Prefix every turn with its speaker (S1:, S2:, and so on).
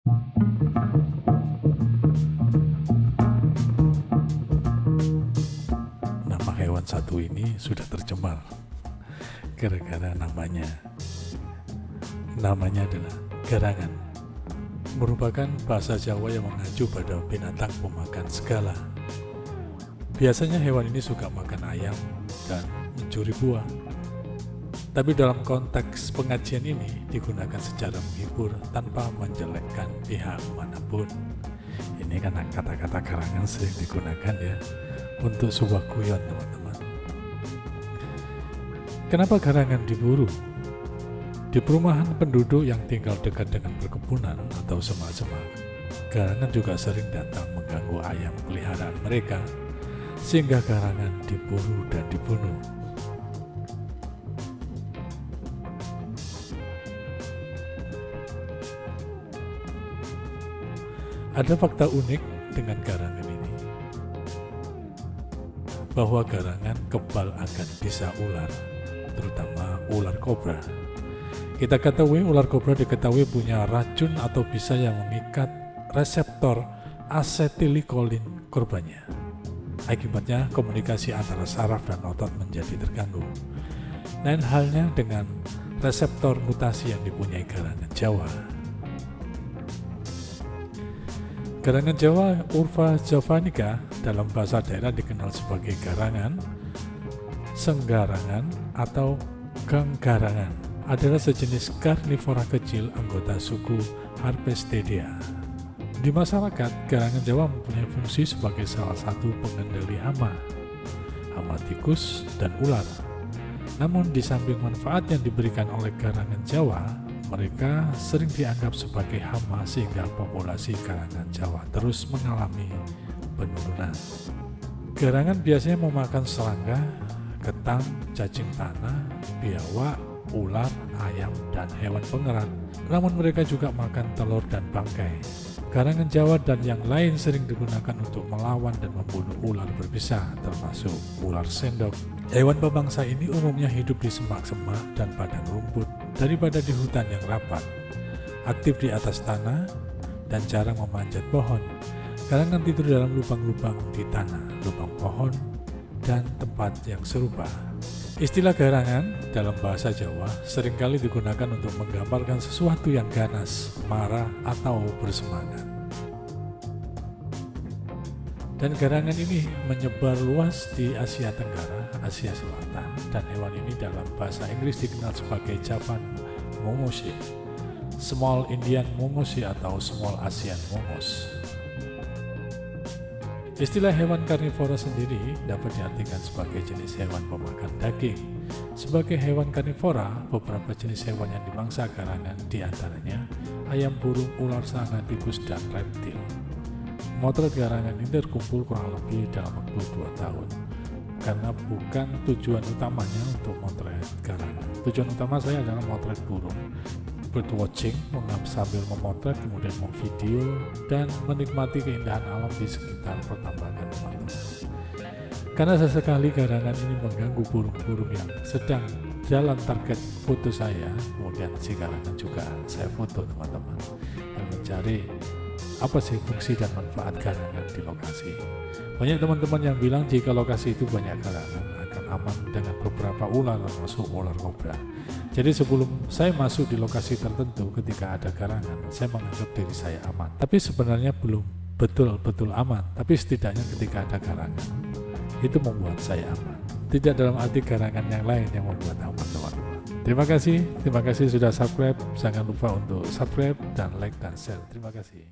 S1: Nama hewan satu ini sudah tercemar gara-gara namanya. Namanya adalah garangan, merupakan bahasa Jawa yang mengacu pada binatang pemakan segala. Biasanya hewan ini suka makan ayam dan mencuri buah. Tapi dalam konteks pengajian ini digunakan secara menghibur tanpa menjelekkan pihak manapun. Ini karena kata-kata garangan sering digunakan ya untuk sebuah guyon, teman-teman. Kenapa garangan diburu? Di perumahan penduduk yang tinggal dekat dengan perkebunan atau semak-semak, garangan juga sering datang mengganggu ayam peliharaan mereka, sehingga garangan diburu dan dibunuh. Ada fakta unik dengan garangan ini, bahwa garangan kebal akan bisa ular, terutama ular kobra. Kita ketahui ular kobra diketahui punya racun atau bisa yang mengikat reseptor asetilkolin korbannya. Akibatnya komunikasi antara saraf dan otot menjadi terganggu. Lain halnya dengan reseptor mutasi yang dipunyai garangan Jawa. Garangan Jawa Urva javanica dalam bahasa daerah dikenal sebagai garangan, senggarangan, atau ganggarangan. Adalah sejenis karnivora kecil anggota suku Harpestidea. Di masyarakat, garangan Jawa mempunyai fungsi sebagai salah satu pengendali hama tikus, dan ular. Namun di samping manfaat yang diberikan oleh garangan Jawa, mereka sering dianggap sebagai hama sehingga populasi garangan Jawa terus mengalami penurunan. Garangan biasanya memakan serangga, ketam, cacing tanah, biawak, ular, ayam, dan hewan pengerat. Namun mereka juga makan telur dan bangkai. Garangan Jawa dan yang lain sering digunakan untuk melawan dan membunuh ular berbisa, termasuk ular sendok. Hewan pembangsa ini umumnya hidup di semak-semak dan padang rumput daripada di hutan yang rapat. Aktif di atas tanah dan jarang memanjat pohon. Garangan tidur dalam lubang-lubang di tanah, lubang pohon, dan tempat yang serupa. Istilah garangan dalam bahasa Jawa seringkali digunakan untuk menggambarkan sesuatu yang ganas, marah, atau bersemangat. Dan garangan ini menyebar luas di Asia Tenggara, Asia Selatan, dan hewan ini dalam bahasa Inggris dikenal sebagai Javan mongoose, Small Indian mongoose atau Small Asian mongoose. Istilah hewan karnivora sendiri dapat diartikan sebagai jenis hewan pemakan daging. Sebagai hewan karnivora, beberapa jenis hewan yang dimangsa garangan diantaranya ayam, burung, ular, serangga, tikus, dan reptil. Motret garangan ini terkumpul kurang lebih dalam waktu 2 tahun. Karena bukan tujuan utamanya untuk motret garangan. Tujuan utama saya adalah motret burung, birdwatching, sambil memotret, kemudian memvideo, dan menikmati keindahan alam di sekitar pertambangan, teman-teman. Karena sesekali garangan ini mengganggu burung-burung yang sedang jalan target foto saya, kemudian si garangan juga saya foto, teman-teman, dan mencari apa sih fungsi dan manfaat garangan di lokasi. Banyak teman-teman yang bilang jika lokasi itu banyak garangan akan aman dengan beberapa ular, termasuk ular kobra. Jadi sebelum saya masuk di lokasi tertentu ketika ada garangan, saya menganggap diri saya aman. Tapi sebenarnya belum betul-betul aman, tapi setidaknya ketika ada garangan, itu membuat saya aman. Tidak dalam arti garangan yang lain yang membuat aman, teman-teman. Terima kasih sudah subscribe. Jangan lupa untuk subscribe dan like dan share. Terima kasih.